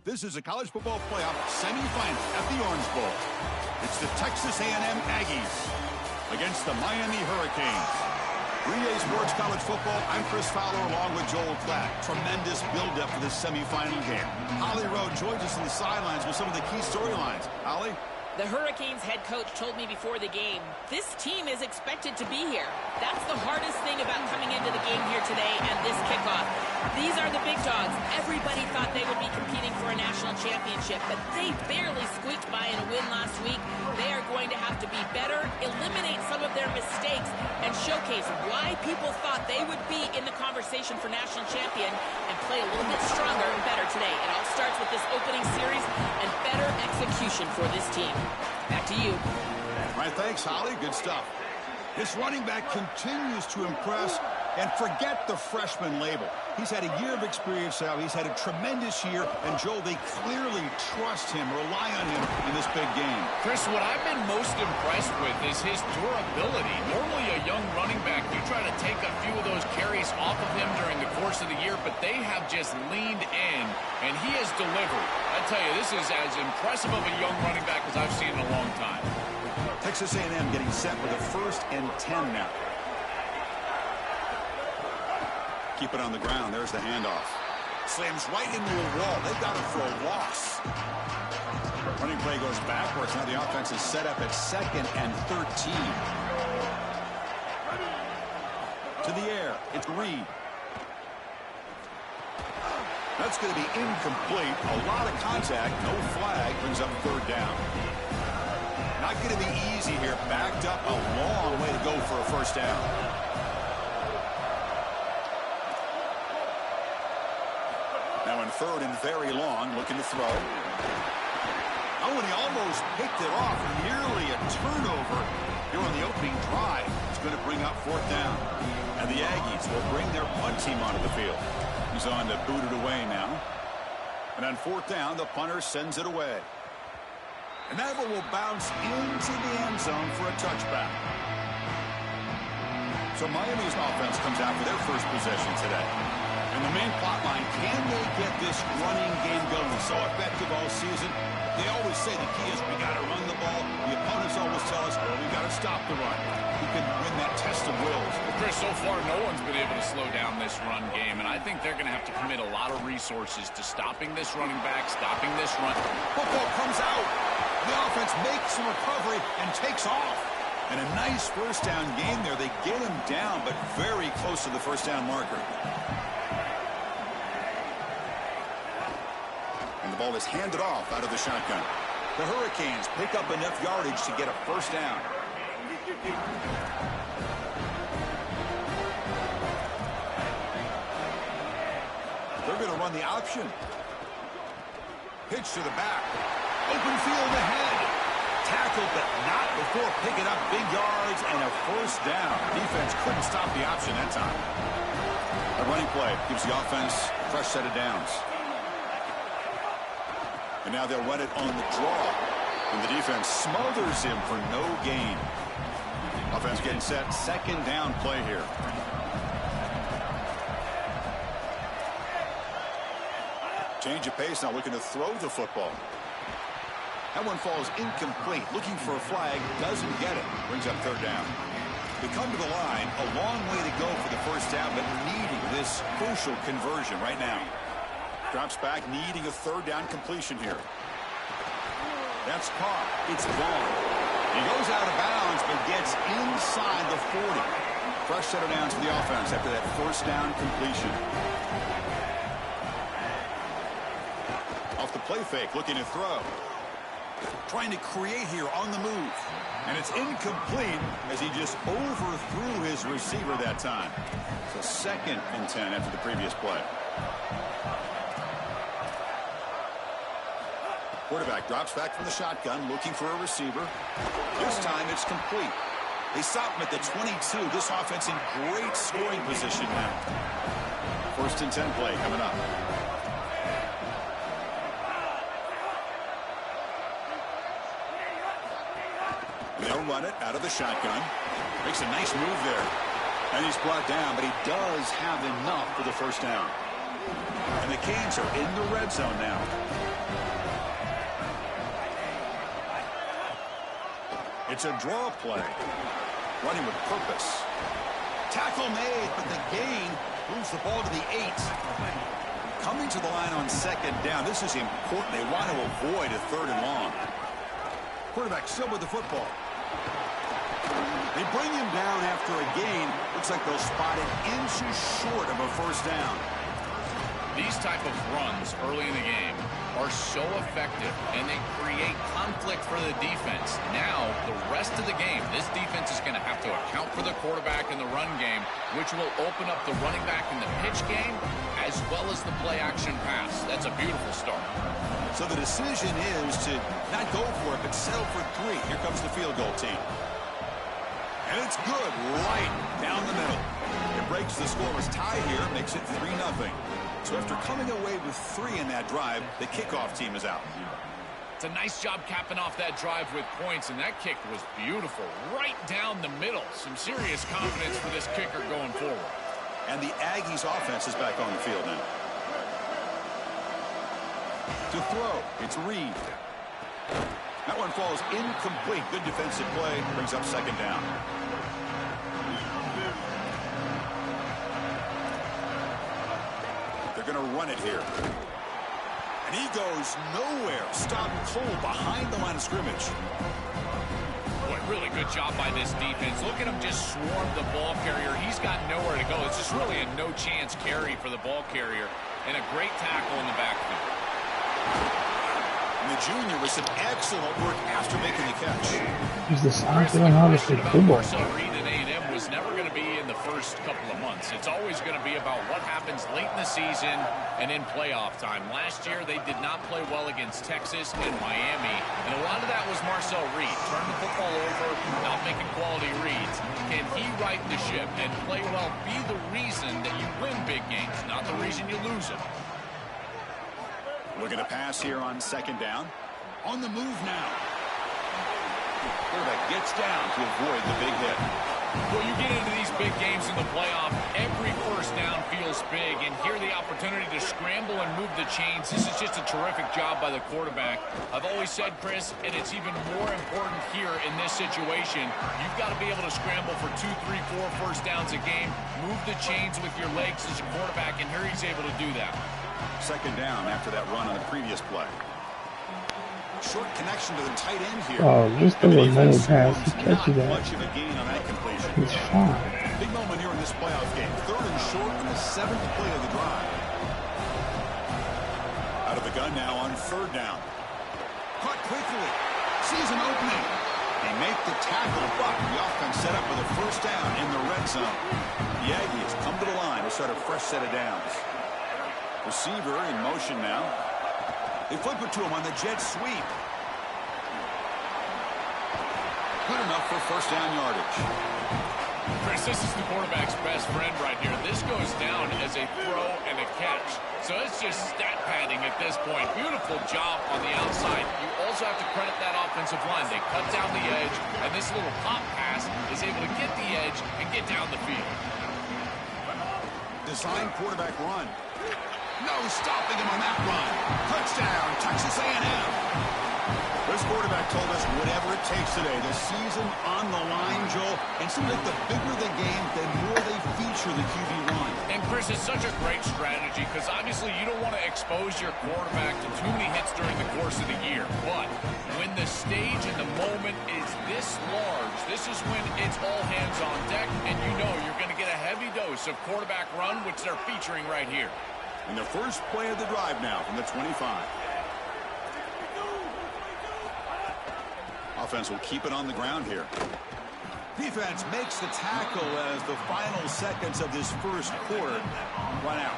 This is a college football playoff semifinal at the Orange Bowl. It's the Texas A&M Aggies against the Miami Hurricanes. 3A Sports College Football, I'm Chris Fowler along with Joel Klatt. Tremendous build-up for this semifinal game. Holly Rowe joins us on the sidelines with some of the key storylines. Holly? The Hurricanes head coach told me before the game, this team is expected to be here. That's the hardest thing about coming into the game here today and this kickoff. These are the big dogs. Everybody thought they would be competing for a national championship, but they barely squeaked by in a win last week. They are going to have to be better, eliminate some of their mistakes, and showcase why people thought they would be in the conversation for national champion and play a little bit stronger and better today. It all starts with this opening series and better execution for this team. Back to you. All right, thanks, Holly. Good stuff. This running back continues to impress, and forget the freshman label. He's had a year of experience now. He's had a tremendous year, and Joel, they clearly trust him, rely on him in this big game. Chris, what I've been most impressed with is his durability. Normally a young running back, you try to take a few of those carries off of him during the course of the year, but they have just leaned in, and he has delivered. I tell you, this is as impressive of a young running back as I've seen in a long time. Texas A&M getting set with a 1st and 10 now. Keep it on the ground. There's the handoff. Slams right into a wall. They've got him for a loss. Running play goes backwards. Now the offense is set up at 2nd and 13. To the air. It's Reed. That's going to be incomplete. A lot of contact. No flag. Brings up 3rd down. Not going to be easy here. Backed up a long way to go for a 1st down. Now in 3rd and very long, looking to throw. Oh, and he almost picked it off. Nearly a turnover here on the opening drive. It's going to bring up 4th down. And the Aggies will bring their punt team onto the field. He's on to boot it away now. And on 4th down, the punter sends it away. And that one will bounce into the end zone for a touchback. So Miami's offense comes out for their first possession today. And the main plot line, can they get this running game going? So effective all season. They always say the key is we got to run the ball. The opponents always tell us, well, we got to stop the run. Who can win that test of wills? Well, Chris, so far no one's been able to slow down this run game, and I think they're going to have to commit a lot of resources to stopping this running back, stopping this run. Football comes out. The offense makes a recovery and takes off. And a nice 1st down game there. They get him down, but very close to the 1st down marker. And the ball is handed off out of the shotgun. The Hurricanes pick up enough yardage to get a 1st down. They're going to run the option. Pitch to the back. Open field ahead. Tackled, but not before picking up big yards and a 1st down. Defense couldn't stop the option that time. A running play gives the offense a fresh set of downs. And now they'll run it on the draw. And the defense smothers him for no gain. Offense getting set. 2nd down play here. Change of pace now, looking to throw the football. That one falls incomplete. Looking for a flag, doesn't get it. Brings up 3rd down. They come to the line, a long way to go for the 1st down, but needing this crucial conversion right now. Drops back, needing a 3rd down completion here. That's caught. It's gone. He goes out of bounds, but gets inside the 40. Fresh set of downs for the offense after that 1st down completion. Off the play fake, looking to throw. Trying to create here on the move. And it's incomplete as he just overthrew his receiver that time. So 2nd and 10 after the previous play. Quarterback drops back from the shotgun, looking for a receiver. This time it's complete. They stop him at the 22. This offense in great scoring position now. 1st and 10 play coming up. They'll run it out of the shotgun. Makes a nice move there. And he's brought down, but he does have enough for the 1st down. And the Canes are in the red zone now. It's a draw play. Running with purpose. Tackle made, but the gain moves the ball to the 8. Coming to the line on second down. This is important. They want to avoid a 3rd and long. Quarterback still with the football. They bring him down after a gain. Looks like they'll spot it inches short of a 1st down. These type of runs early in the game are so effective, and they create conflict for the defense. Now, the rest of the game, this defense is going to have to account for the quarterback in the run game, which will open up the running back in the pitch game, as well as the play-action pass. That's a beautiful start. So the decision is to not go for it, but settle for 3. Here comes the field goal team. And it's good, right down the middle. It breaks the scoreless tie here, makes it 3-0. So after coming away with 3 in that drive, the kickoff team is out. It's a nice job capping off that drive with points, and that kick was beautiful. Right down the middle. Some serious confidence for this kicker going forward. And the Aggies offense is back on the field now. To throw, it's Reed. That one falls incomplete. Good defensive play, brings up 2nd down. They're going to run it here. And he goes nowhere. Stopped cold behind the line of scrimmage. Boy, really good job by this defense. Look at him just swarm the ball carrier. He's got nowhere to go. It's just really a no-chance carry for the ball carrier. And a great tackle in the backfield. And the junior with some excellent work after making the catch. He's the size of obviously football. So Reed and A&M was never going to be in the first couple of months. It's always going to be about what happens late in the season and in playoff time. Last year, they did not play well against Texas and Miami, and a lot of that was Marcel Reed. Turn the football over, not making quality reads. Can he right the ship and play well, be the reason that you win big games, not the reason you lose them? Looking to pass here on 2nd down. On the move now. Quarterback gets down to avoid the big hit. Well, you get into these big games in the playoff, every 1st down feels big, and here the opportunity to scramble and move the chains. This is just a terrific job by the quarterback. I've always said, Chris, and it's even more important here in this situation, you've got to be able to scramble for 2, 3, 4 1st downs a game, move the chains with your legs as a quarterback, and here he's able to do that. 2nd down after that run on the previous play. Short connection to the tight end here. Oh, just the remote pass. He catches that. Much of a gain on that completion. He's fine. Big moment here in this playoff game. 3rd and short on the 7th play of the drive. Out of the gun now on 3rd down. Caught quickly. Sees an opening. They make the tackle, but the offense set up with a 1st down in the red zone. The Aggies come to the line to start a fresh set of downs. Receiver in motion now. They flip it to him on the jet sweep. Good enough for 1st down yardage. Chris, this is the quarterback's best friend right here. This goes down as a throw and a catch. So it's just stat padding at this point. Beautiful job on the outside. You also have to credit that offensive line. They cut down the edge, and this little pop pass is able to get the edge and get down the field. Design quarterback run. No stopping him on that run. Touchdown, Texas A&M. This quarterback told us whatever it takes today. The season on the line, Joel. And seems like the bigger the game, the more they feature the QB1. And, Chris, it's such a great strategy because obviously you don't want to expose your quarterback to too many hits during the course of the year. But when the stage and the moment is this large, this is when it's all hands on deck, and you know you're going to get a heavy dose of quarterback run, which they're featuring right here. And the first play of the drive now from the 25. Offense will keep it on the ground here. Defense makes the tackle as the final seconds of this first quarter run out.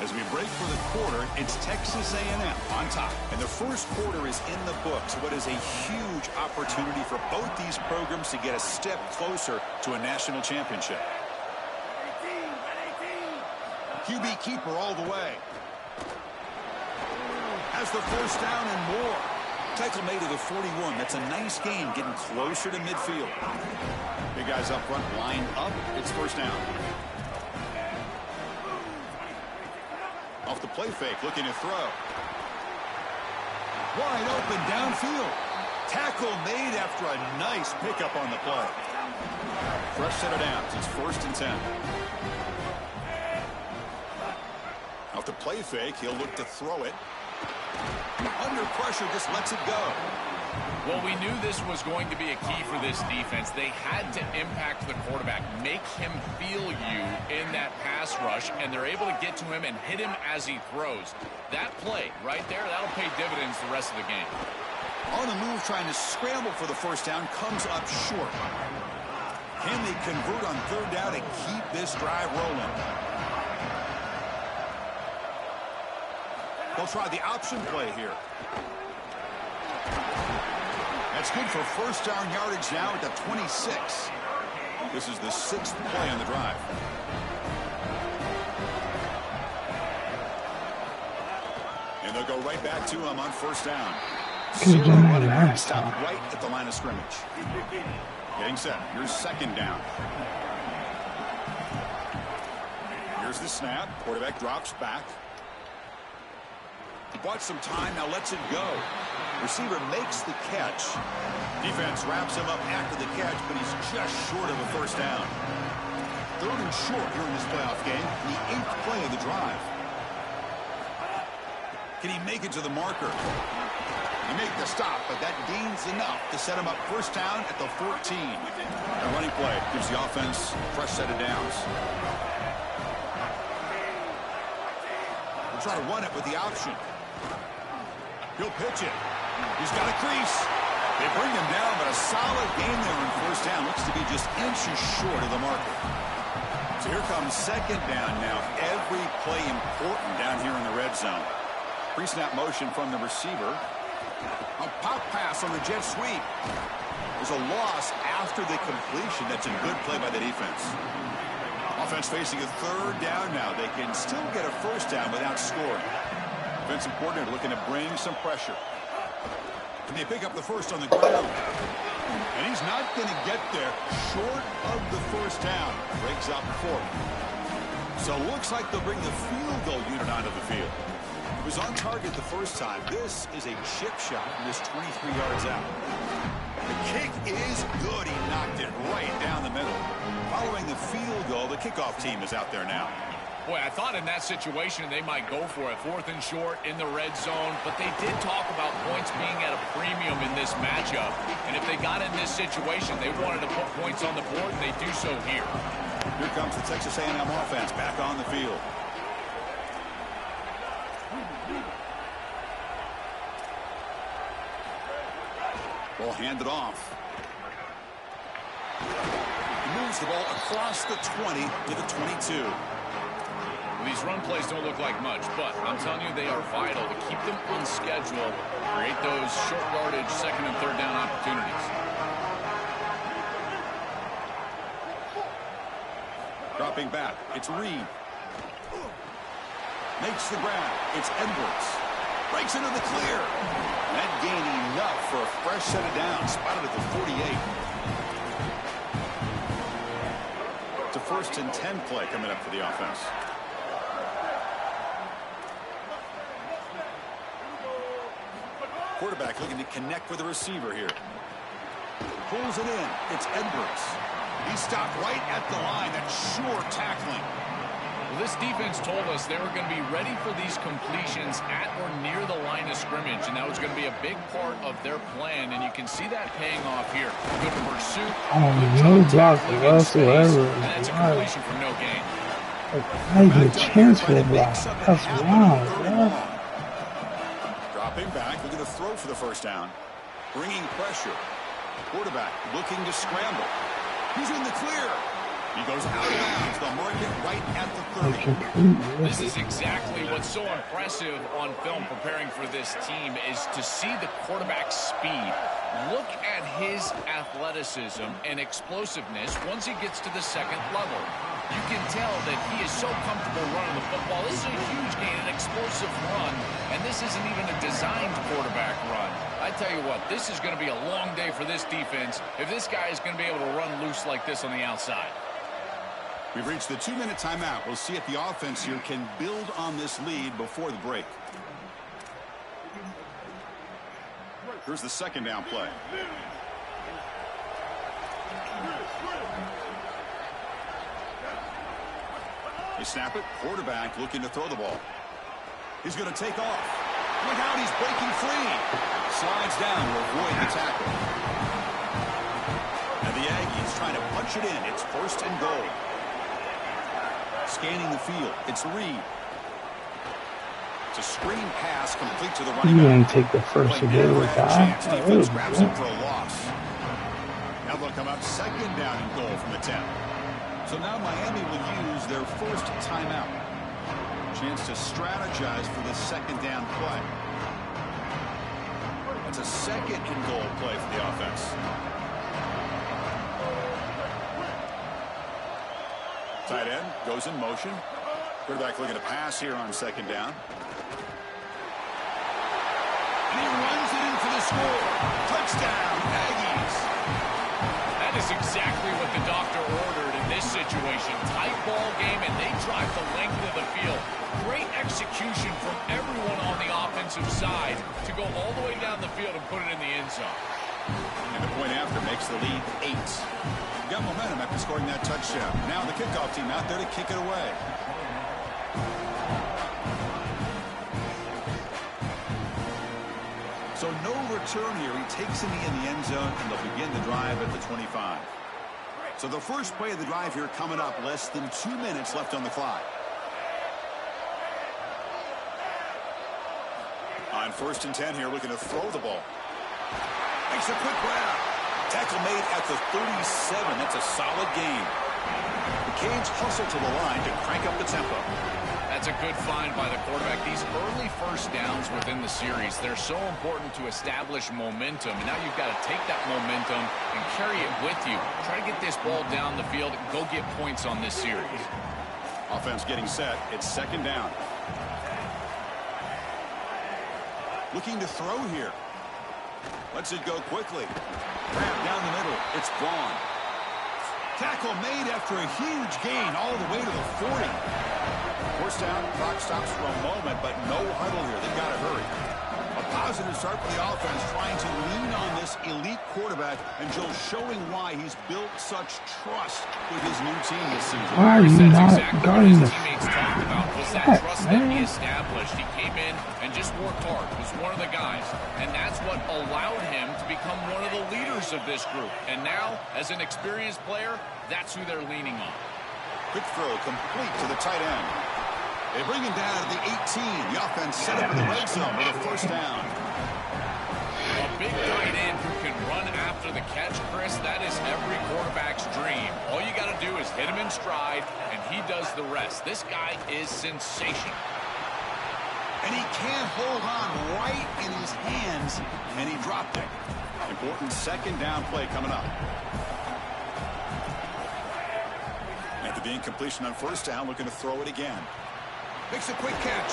As we break for the quarter, it's Texas A&M on top. And the first quarter is in the books. What is a huge opportunity for both these programs to get a step closer to a national championship. QB keeper all the way. Has the 1st down and more. Tackle made to the 41. That's a nice gain, getting closer to midfield. Big guys up front, lined up. It's 1st down. off the play fake, looking to throw. Wide open downfield. Tackle made after a nice pickup on the play. Fresh set of downs. It's 1st and 10. Off the play fake, he'll look to throw it. Under pressure, just lets it go. Well, we knew this was going to be a key for this defense. They had to impact the quarterback, make him feel you in that pass rush, and they're able to get to him and hit him as he throws. That play right there, that'll pay dividends the rest of the game. On the move, trying to scramble for the first down, comes up short. Can they convert on 3rd down and keep this drive rolling? They'll try the option play here. That's good for 1st down yardage now at the 26. This is the 6th play on the drive. And they'll go right back to him on 1st down. Could have done that last Stop time. right at the line of scrimmage. Getting set. Here's 2nd down. Here's the snap. Quarterback drops back. He bought some time, now lets it go. Receiver makes the catch. Defense wraps him up after the catch, but he's just short of a 1st down. 3rd and short here in this playoff game. The 8th play of the drive. Can he make it to the marker? He made the stop, but that gains enough to set him up 1st down at the 14. A running play gives the offense a fresh set of downs. We'll try to run it with the option. He'll pitch it. He's got a crease. They bring him down, but a solid game there on 1st down. Looks to be just inches short of the marker. So here comes 2nd down now. Every play important down here in the red zone. Pre-snap motion from the receiver. A pop pass on the jet sweep. There's a loss after the completion. That's a good play by the defense. Offense facing a 3rd down now. They can still get a 1st down without scoring. Defensive coordinator looking to bring some pressure. And they pick up the 1st on the ground. And he's not going to get there short of the 1st down. Breaks up 4. So looks like they'll bring the field goal unit onto the field. It was on target the first time. This is a chip shot from this 23 yards out. The kick is good. He knocked it right down the middle. Following the field goal, the kickoff team is out there now. Boy, I thought in that situation they might go for it. 4th and short in the red zone. But they did talk about points being at a premium in this matchup. And if they got in this situation, they wanted to put points on the board, and they do so here. Here comes the Texas A&M offense back on the field. Ball handed off. He moves the ball across the 20 to the 22. These run plays don't look like much, but I'm telling you they are vital to keep them on schedule, create those short yardage 2nd and 3rd down opportunities. Dropping back, it's Reed. Makes the grab, it's Edwards. Breaks into the clear. That gained enough for a fresh set of downs, spotted at the 48. It's a 1st and 10 play coming up for the offense. Quarterback looking to connect with the receiver here. Pulls it in. It's Edwards. He stopped right at the line. That's sure tackling. Well, this defense told us they were going to be ready for these completions at or near the line of scrimmage, and that was going to be a big part of their plan, and you can see that paying off here. Good pursuit. No block whatsoever. And that's a completion for no gain. How you get a chance for a block? That's wrong, bro. Dropping back, looking to throw for the 1st down. Bringing pressure. Quarterback looking to scramble. He's in the clear. He goes out of bounds. They'll mark it right at the 30. This is exactly what's so impressive on film preparing for this team is to see the quarterback's speed. Look at his athleticism and explosiveness once he gets to the 2nd level. You can tell that he is so comfortable running the football. This is a huge gain, an explosive run, and this isn't even a designed quarterback run. I tell you what, this is going to be a long day for this defense if this guy is going to be able to run loose like this on the outside. We've reached the 2-minute timeout. We'll see if the offense here can build on this lead before the break. Here's the second down play. They snap it. Quarterback looking to throw the ball. He's going to take off. Look out, he's breaking free. Slides down to avoid the tackle. And the Aggies trying to punch it in. It's 1st and goal. Scanning the field. It's Reed. It's a screen pass complete to the running back. You didn't take the first to go with that. Defense grabs him for a loss. Now they'll come up 2nd down and goal from the 10. So now Miami will use their first timeout. Chance to strategize for the 2nd down play. That's a 2nd and goal play for the offense. Tight end goes in motion. Quarterback looking to pass here on 2nd down. And he runs it in for the score. Touchdown, Aggies. That is exactly what the doctor ordered in this situation. Tight ball game, and they drive the length of the field. Great execution from everyone on the offensive side to go all the way down the field and put it in the end zone. And the point after makes the lead 8. Got momentum after scoring that touchdown. Now the kickoff team out there to kick it away. So no return here. He takes it in the end zone, and they'll begin the drive at the 25. So the first play of the drive here coming up. Less than 2 minutes left on the clock. On 1st and 10 here, looking to throw the ball. Makes a quick grab. Tackle made at the 37. That's a solid gain. The Canes hustle to the line to crank up the tempo. That's a good find by the quarterback. These early first downs within the series, they're so important to establish momentum. And now you've got to take that momentum and carry it with you. Try to get this ball down the field and go get points on this series. Offense getting set. It's 2nd down. Looking to throw here. Lets it go quickly. Grab down the middle. It's Braun. Tackle made after a huge gain all the way to the 40. First down, clock stops for a moment, but no huddle here. They've got to hurry. A positive start for the offense, trying to lean on this elite quarterback, and Joe showing why he's built such trust with his new team this season. Why are you not guarding the teammates talked about was that trust that he established. He came in and just worked hard, was one of the guys, and that's what allowed him to become one of the leaders of this group. And now, as an experienced player, that's who they're leaning on. Quick throw complete to the tight end. They bring him down to the 18. The offense set up in the red zone with a 1st down. A big tight end who can run after the catch, Chris, that is every quarterback's dream. All you got to do is hit him in stride, and he does the rest. This guy is sensational. And he can't hold on right in his hands, and he dropped it. Important 2nd down play coming up. After the incompletion on 1st down, looking to throw it again. Makes a quick catch.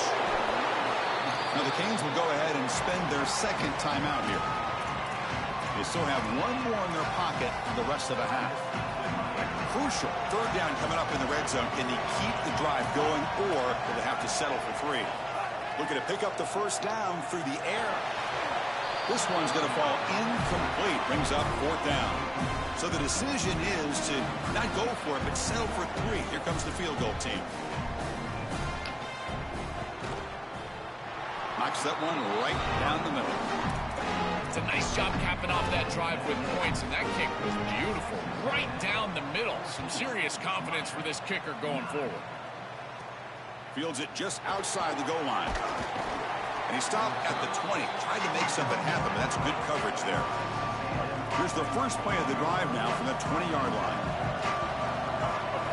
Now the Canes will go ahead and spend their 2nd timeout here. They still have one more in their pocket the rest of the half. Crucial 3rd down coming up in the red zone. Can they keep the drive going, or will they have to settle for 3? Looking to pick up the 1st down through the air. This one's going to fall incomplete. Brings up 4th down. So the decision is to not go for it, but settle for 3. Here comes the field goal team. Knocks that one right down the middle. It's a nice job capping off that drive with points, and that kick was beautiful. Right down the middle. Some serious confidence for this kicker going forward. Fields it just outside the goal line. And he stopped at the 20. Tried to make something happen, but that's good coverage there. Here's the first play of the drive now from the 20-yard line.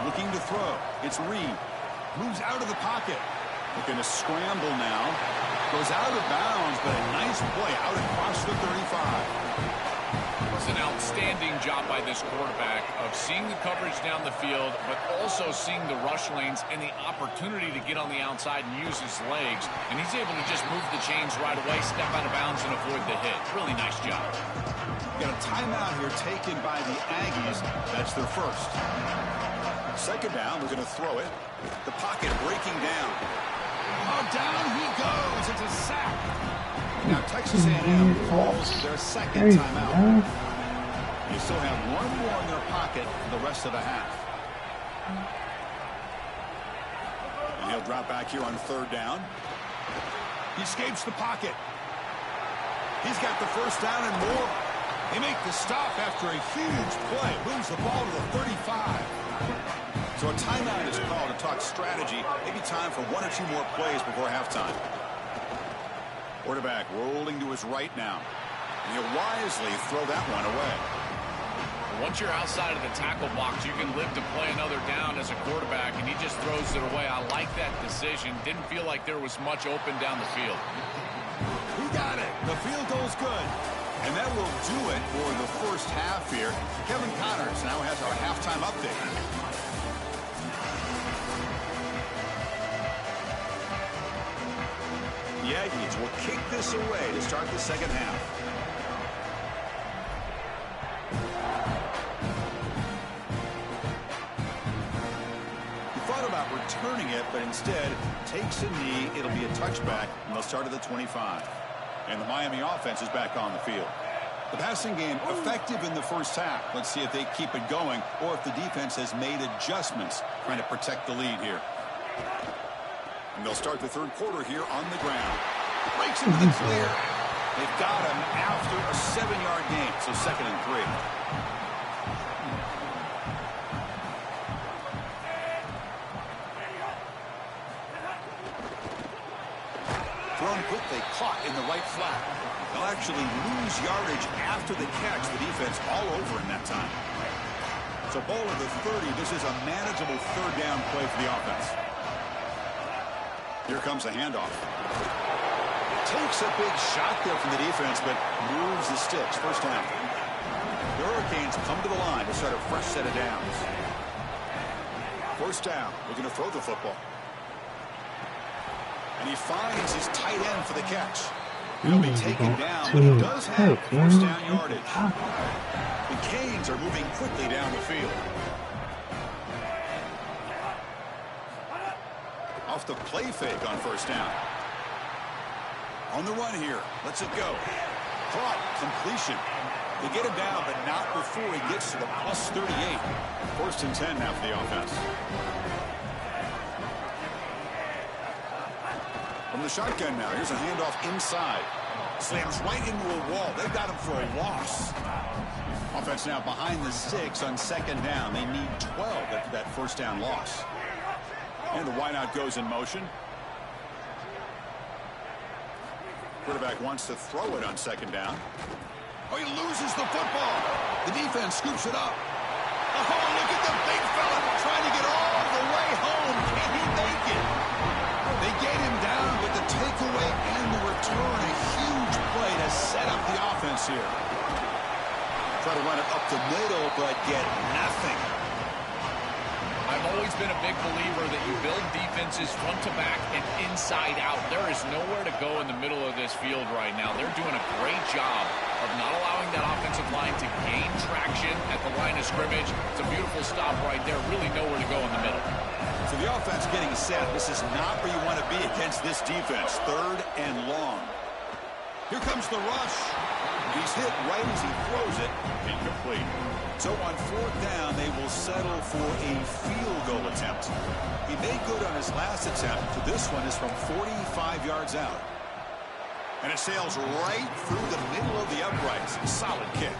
Looking to throw. It's Reed. Moves out of the pocket. Looking to scramble now. Goes out of bounds, but a nice play out across the 35. It's an outstanding job by this quarterback of seeing the coverage down the field, but also seeing the rush lanes and the opportunity to get on the outside and use his legs. And he's able to just move the chains right away, step out of bounds, and avoid the hit. Really nice job. Got a timeout here taken by the Aggies. That's their first. Second down, we're going to throw it. The pocket breaking down. Oh, down he goes. It's a sack. Now Texas A&M calls their second timeout. You still have one more in their pocket for the rest of the half. And he'll drop back here on third down. He escapes the pocket. He's got the first down and more. They make the stop after a huge play. Moves the ball to the 35. So a timeout is called to talk strategy. Maybe time for one or two more plays before halftime. Quarterback rolling to his right now. And he'll wisely throw that one away. Once you're outside of the tackle box, you can live to play another down as a quarterback, and he just throws it away. I like that decision. Didn't feel like there was much open down the field. He got it. The field goal's good. And that will do it for the first half here. Kevin Connors now has our halftime update. The Aggies will kick this away to start the second half. About returning it, but instead takes a knee. It'll be a touchback, and they'll start at the 25. And the Miami offense is back on the field. The passing game effective in the first half. Let's see if they keep it going or if the defense has made adjustments trying to protect the lead here. And they'll start the third quarter here on the ground. Breaks into the clear. They've got him after a 7-yard gain, so 2nd and 3. Thrown quickly, caught in the right flat. They'll actually lose yardage after the catch. The defense all over in that time. So ball at the 30. This is a manageable third down play for the offense. Here comes a handoff. Takes a big shot there from the defense, but moves the sticks. First down. The Hurricanes come to the line to start a fresh set of downs. First down. We're going to throw the football. And he finds his tight end for the catch. He'll be taken down, but he does have first down yardage. The Canes are moving quickly down the field. Off the play fake on first down. On the run here. Lets it go. Caught. Completion. They get him down, but not before he gets to the plus 38. 1st and 10 now for the offense. From the shotgun now, here's a handoff inside. Slams right into a wall. They've got him for a loss. Offense now behind the 6 on 2nd down. They need 12 after that first down loss. And the wideout goes in motion. Quarterback wants to throw it on 2nd down. Oh, he loses the football. The defense scoops it up. Oh, look at the big fella trying to get all the way home. Can he make it? They get him down, but the takeaway and the return, a huge play to set up the offense here. Try to run it up the middle, but get nothing. I've always been a big believer that you build defenses front to back and inside out. There is nowhere to go in the middle of this field right now. They're doing a great job of not allowing that offensive line to gain traction at the line of scrimmage. It's a beautiful stop right there. Really nowhere to go in the middle. So the offense getting set. This is not where you want to be against this defense. 3rd and long. Here comes the rush. He's hit right as he throws it. Incomplete. So on 4th down, they will settle for a field goal attempt. He made good on his last attempt. So this one is from 45 yards out. And it sails right through the middle of the uprights. Solid kick.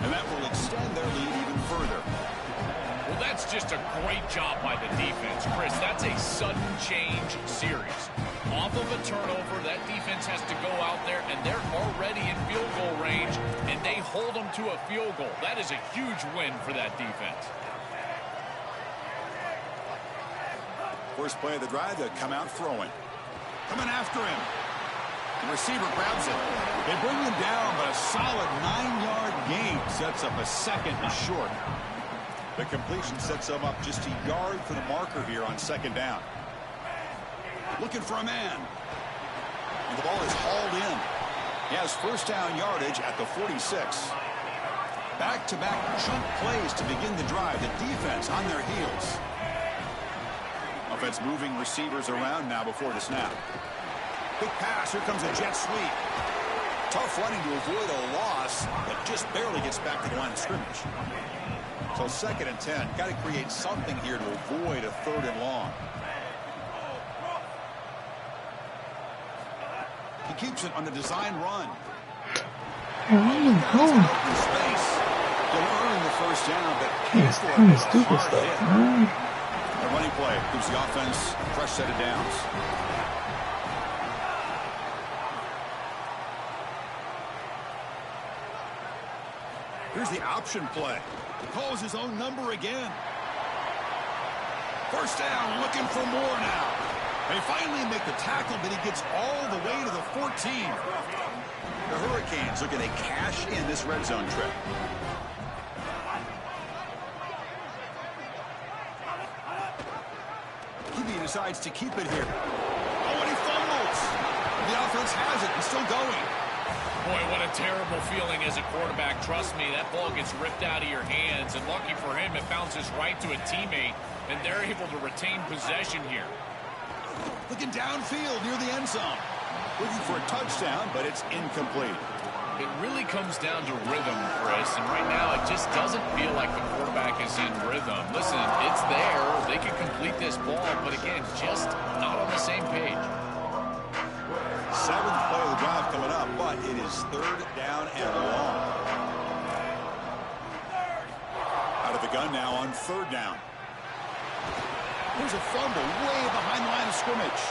And that will extend their lead even further. Well, that's just a great job by the defense, Chris. That's a sudden change series. Off of a turnover, that defense has to go out there, and they're already in field goal range, and they hold them to a field goal. That is a huge win for that defense. First play of the drive, they come out throwing. Coming after him. The receiver grabs it. They bring him down, but a solid 9-yard gain sets up a 2nd and short. The completion sets them up just a yard for the marker here on 2nd down. Looking for a man. And the ball is hauled in. He has first down yardage at the 46. Back-to-back chunk plays to begin the drive. The defense on their heels. Offense moving receivers around now before the snap. Big pass. Here comes a jet sweep. Tough running to avoid a loss, but just barely gets back to the line of scrimmage. So 2nd and 10. Got to create something here to avoid a 3rd and long. He keeps it on the design run. Hey, where are you going? Space. He'll earn the 1st down, but It's kind of stupid stuff, man. A running play gives the offense a fresh set of downs. Here's the option play. He calls his own number again. 1st down, looking for more now. They finally make the tackle, but he gets all the way to the 14. The Hurricanes looking to cash in this red zone trip. QB decides to keep it here. Oh, and he fumbles. The offense has it. He's still going. Boy, what a terrible feeling as a quarterback. Trust me, that ball gets ripped out of your hands, and lucky for him, it bounces right to a teammate, and they're able to retain possession here. Looking downfield near the end zone. Looking for a touchdown, but it's incomplete. It really comes down to rhythm, Chris, and right now it just doesn't feel like the quarterback is in rhythm. Listen, it's there. They can complete this ball, but again, just not on the same page. 7th play of the drive coming up, but it is 3rd down and long. Out of the gun now on 3rd down. There's a fumble way behind the line of scrimmage.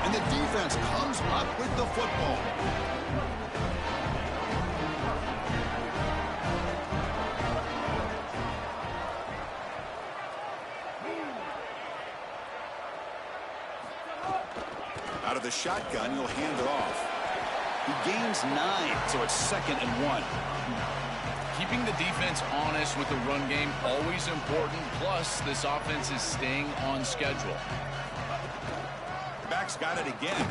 And the defense comes up with the football. Out of the shotgun, he'll hand it off. He gains 9, so it's 2nd and 1. Keeping the defense honest with the run game, always important. Plus, this offense is staying on schedule. Back's got it again.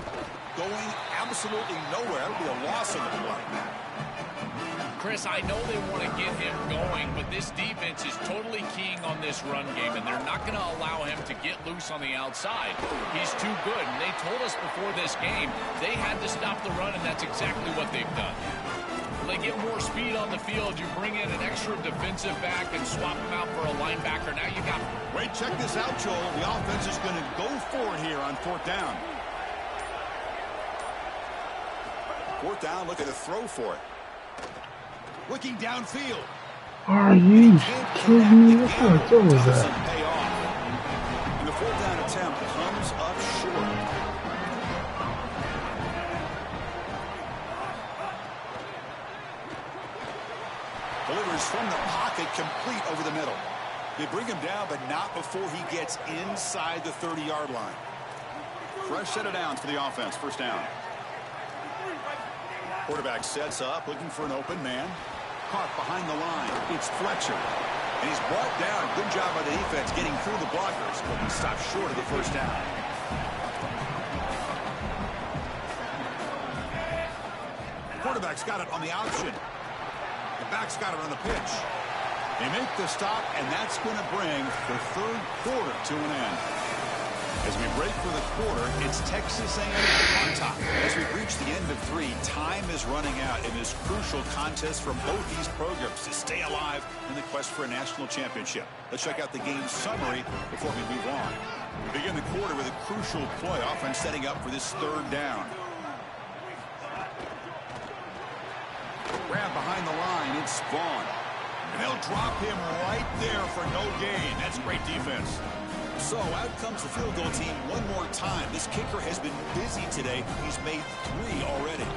Going absolutely nowhere. It'll be a loss on the play. Chris, I know they want to get him going, but this defense is totally keying on this run game, and they're not going to allow him to get loose on the outside. He's too good, and they told us before this game they had to stop the run, and that's exactly what they've done. They get more speed on the field. You bring in an extra defensive back and swap him out for a linebacker. Now you got... Wait, check this out, Joel. The offense is going to go for it here on 4th down. 4th down, look at the throw for it. Looking downfield. Are you kidding me? What kind of throw was that? And the 4th down attempt comes up short. Delivers from the pocket, complete over the middle. They bring him down, but not before he gets inside the 30-yard line. Fresh set of downs for the offense. 1st down. Quarterback sets up, looking for an open man. Caught behind the line. It's Fletcher. And he's brought down. Good job by the defense getting through the blockers, but he stopped short of the 1st down. Quarterback's got it on the option. The back's got it on the pitch. They make the stop, and that's going to bring the 3rd quarter to an end. As we break for the quarter, it's Texas A&M on top. As we reach the end of 3, time is running out in this crucial contest for both these programs to stay alive in the quest for a national championship. Let's check out the game summary before we move on. We begin the quarter with a crucial play, offense setting up for this 3rd down. Grab behind the line, it's Vaughn. And they'll drop him right there for no gain. That's great defense. So out comes the field goal team one more time. This kicker has been busy today. He's made 3 already.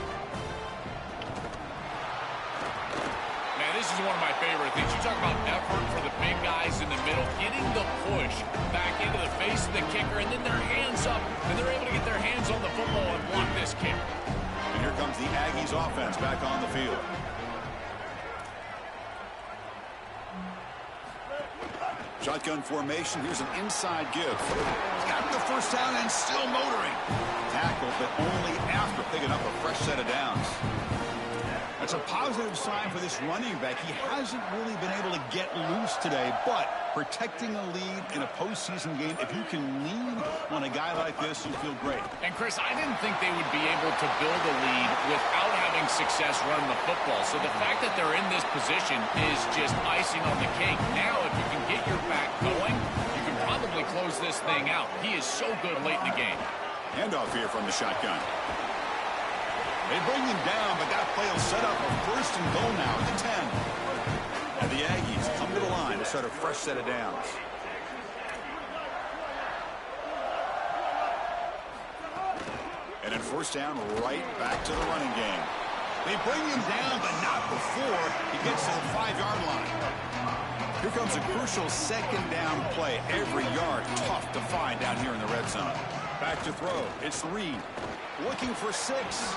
Man, this is one of my favorite things. You talk about effort for the big guys in the middle, getting the push back into the face of the kicker, and then their hands up, and they're able to get their hands on the football and block this kick. And here comes the Aggies offense back on the field. Shotgun formation. Here's an inside give. He's got the 1st down and still motoring. Tackle, but only after picking up a fresh set of downs. A That's a positive sign for this running back. He hasn't really been able to get loose today, but protecting a lead in a postseason game, if you can lean on a guy like this, you feel great. And, Chris, I didn't think they would be able to build a lead without having success running the football. So the fact that they're in this position is just icing on the cake. Now, if you can get your back going, you can probably close this thing out. He is so good late in the game. Handoff here from the shotgun. They bring him down, but that play will set up a first and goal now at the 10. And the Aggies come to the line to start a fresh set of downs. And then first down, right back to the running game. They bring him down, but not before he gets to the 5-yard line. Here comes a crucial second down play. Every yard tough to find down here in the red zone. Back to throw. It's Reed. Looking for 6.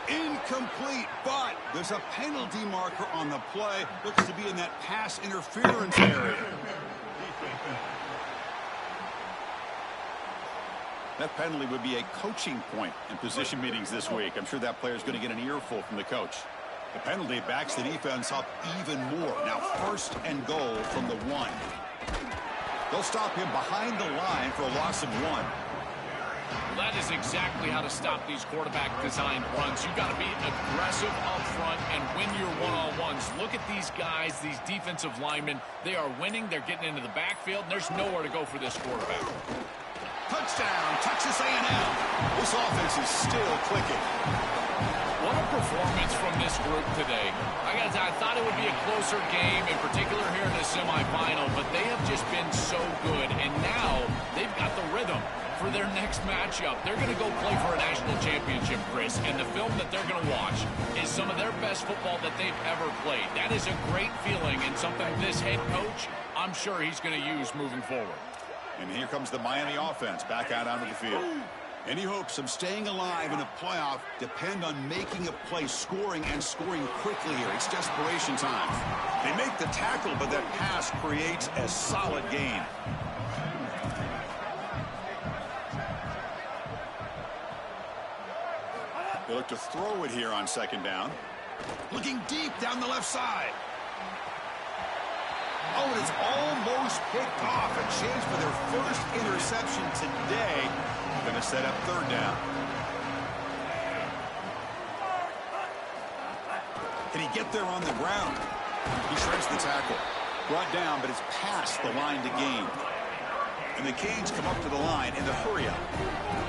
Incomplete, but there's a penalty marker on the play. Looks to be in that pass interference area. That penalty would be a coaching point in position meetings this week. I'm sure that player is going to get an earful from the coach. The penalty backs the defense up even more. Now first and goal from the 1. They'll stop him behind the line for a loss of 1. That is exactly how to stop these quarterback-designed runs. You've got to be aggressive up front and win your one-on-ones. Look at these guys, these defensive linemen. They are winning. They're getting into the backfield, and there's nowhere to go for this quarterback. Touchdown, Texas A&M. This offense is still clicking. What a performance from this group today. I thought it would be a closer game, in particular here in the semifinal, but they have just been so good, and now they've got the rhythm for their next matchup. They're going to go play for a national championship, Chris, and the film that they're going to watch is some of their best football that they've ever played. That is a great feeling and something this head coach, I'm sure he's going to use moving forward. And here comes the Miami offense back out onto the field. Any hopes of staying alive in a playoff depend on making a play, scoring, and scoring quickly here. It's desperation time. They make the tackle, but that pass creates a solid gain. They look to throw it here on second down. Looking deep down the left side. Oh, and it's almost picked off. A chance for their first interception today. Going to set up third down. Can he get there on the ground? He shreds the tackle. Brought down, but it's past the line to gain. And the Canes come up to the line in the hurry-up.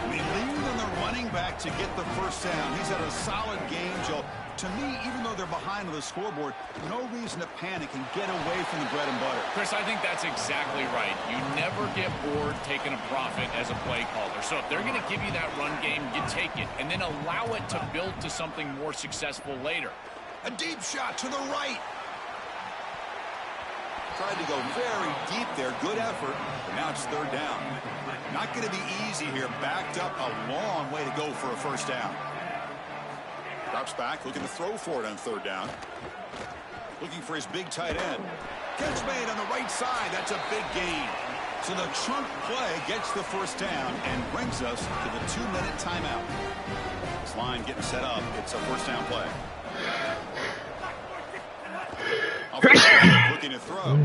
They lean on the running back to get the first down. He's had a solid game, Joe. To me, even though they're behind on the scoreboard, no reason to panic and get away from the bread and butter. Chris, I think that's exactly right. You never get bored taking a profit as a play caller. So if they're going to give you that run game, you take it and then allow it to build to something more successful later. A deep shot to the right. Tried to go very deep there. Good effort. But now it's third down. Not going to be easy here. Backed up a long way to go for a first down. Drops back, looking to throw for it on third down. Looking for his big tight end. Catch made on the right side. That's a big gain. So the chunk play gets the first down and brings us to the 2-minute timeout. This line getting set up. It's a first down play. Looking to throw.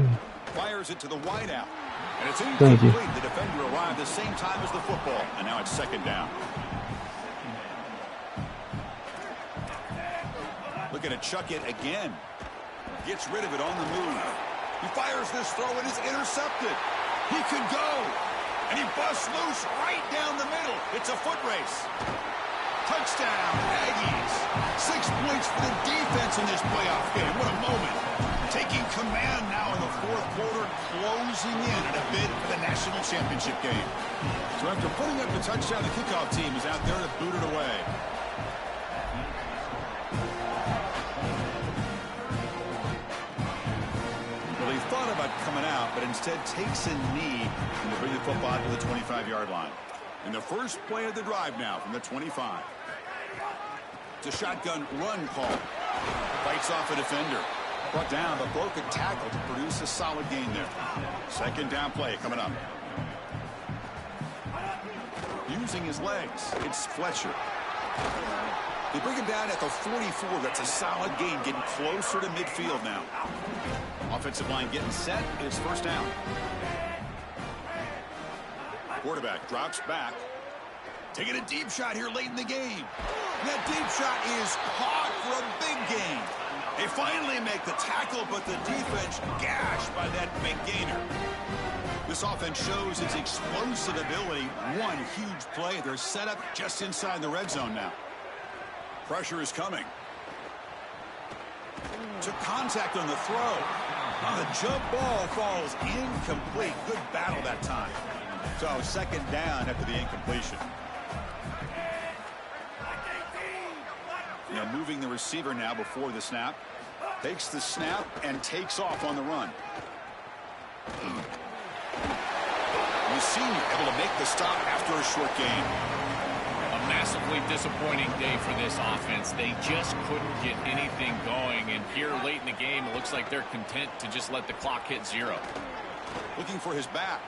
Fires it to the wideout. And it's incomplete. The defender arrived the same time as the football. And now it's second down. Looking to chuck it again. Gets rid of it on the move. He fires this throw and it's intercepted. He could go. And he busts loose right down the middle. It's a foot race. Touchdown, Aggies. 6 points for the defense in this playoff game. What a moment. Taking command now in the fourth quarter, closing in at a bid for the national championship game. So after putting up the touchdown, the kickoff team is out there to boot it away. Well, he thought about coming out, but instead takes a knee and to bring the football to the 25-yard line. In the first play of the drive now from the 25. It's a shotgun run call. Fights off a defender. Brought down, but broke a tackle to produce a solid gain there. Second down play coming up. Using his legs, it's Fletcher. They bring him down at the 44. That's a solid gain, getting closer to midfield now. Offensive line getting set. It's first down. Quarterback drops back. Taking a deep shot here late in the game. That deep shot is caught for a big gain. They finally make the tackle, but the defense gashed by that big gainer. This offense shows its explosive ability. One huge play. They're set up just inside the red zone now. Pressure is coming. Took contact on the throw. On the jump ball falls incomplete. Good battle that time. So second down after the incompletion. Now moving the receiver now before the snap. Takes the snap and takes off on the run. The senior able to make the stop after a short gain. A massively disappointing day for this offense. They just couldn't get anything going. And here late in the game, it looks like they're content to just let the clock hit 0. Looking for his back.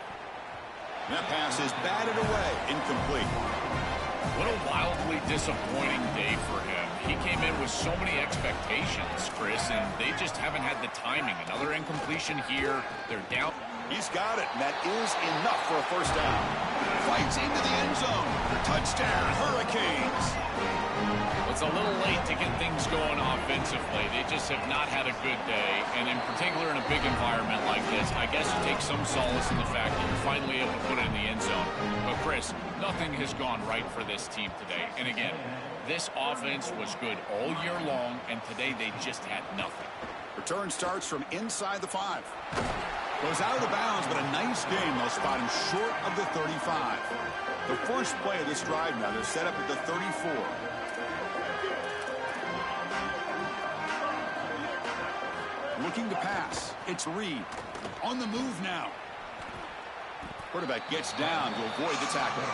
That pass is batted away. Incomplete. What a wildly disappointing day for him. He came in with so many expectations, Chris, and they just haven't had the timing. Another incompletion here. They're down. He's got it, and that is enough for a first down. Fights into the end zone. Touchdown, Hurricanes. It's a little late to get things going offensively. They just have not had a good day, and in particular in a big environment like this, I guess you take some solace in the fact that you're finally able to put it in the end zone. But, Chris, nothing has gone right for this team today. And again, this offense was good all year long, and today they just had nothing. Return starts from inside the 5. Goes out of bounds, but a nice game. They'll spot him short of the 35. The first play of this drive now, they're set up at the 34. Looking to pass. It's Reed. On the move now. Quarterback gets down to avoid the tackle.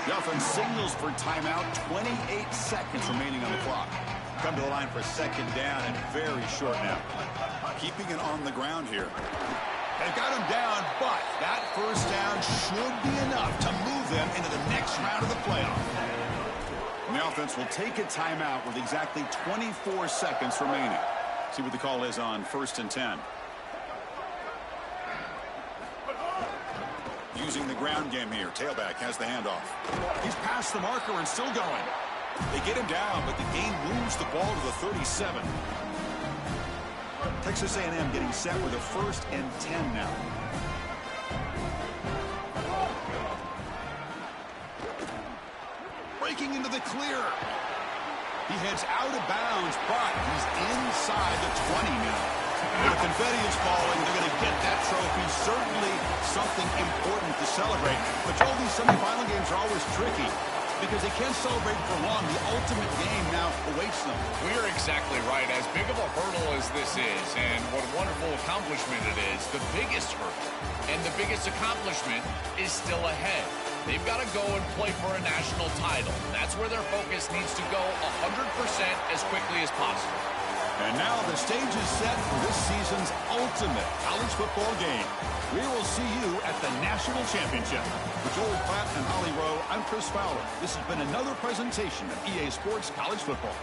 The offense signals for timeout. 28 seconds remaining on the clock. Come to the line for second down and very short now. Keeping it on the ground here. They've got him down, but that first down should be enough to move them into the next round of the playoff. And the offense will take a timeout with exactly 24 seconds remaining. See what the call is on 1st and 10. Using the ground game here. Tailback has the handoff. He's past the marker and still going. They get him down, but the game moves the ball to the 37. Texas A&M getting set with a 1st and 10 now. Breaking into the clear. He heads out of bounds, but he's inside the 20 now. When the confetti is falling, they're going to get that trophy. Certainly something important to celebrate. But Joel, these semifinal games are always tricky because they can't celebrate for long. The ultimate game now awaits them. We're exactly right. As big of a hurdle as this is, and what a wonderful accomplishment it is, the biggest hurdle and the biggest accomplishment is still ahead. They've got to go and play for a national title. That's where their focus needs to go 100% as quickly as possible. And now the stage is set for this season's ultimate college football game. We will see you at the National Championship. For Joel Platt and Holly Rowe, I'm Chris Fowler. This has been another presentation of EA Sports College Football.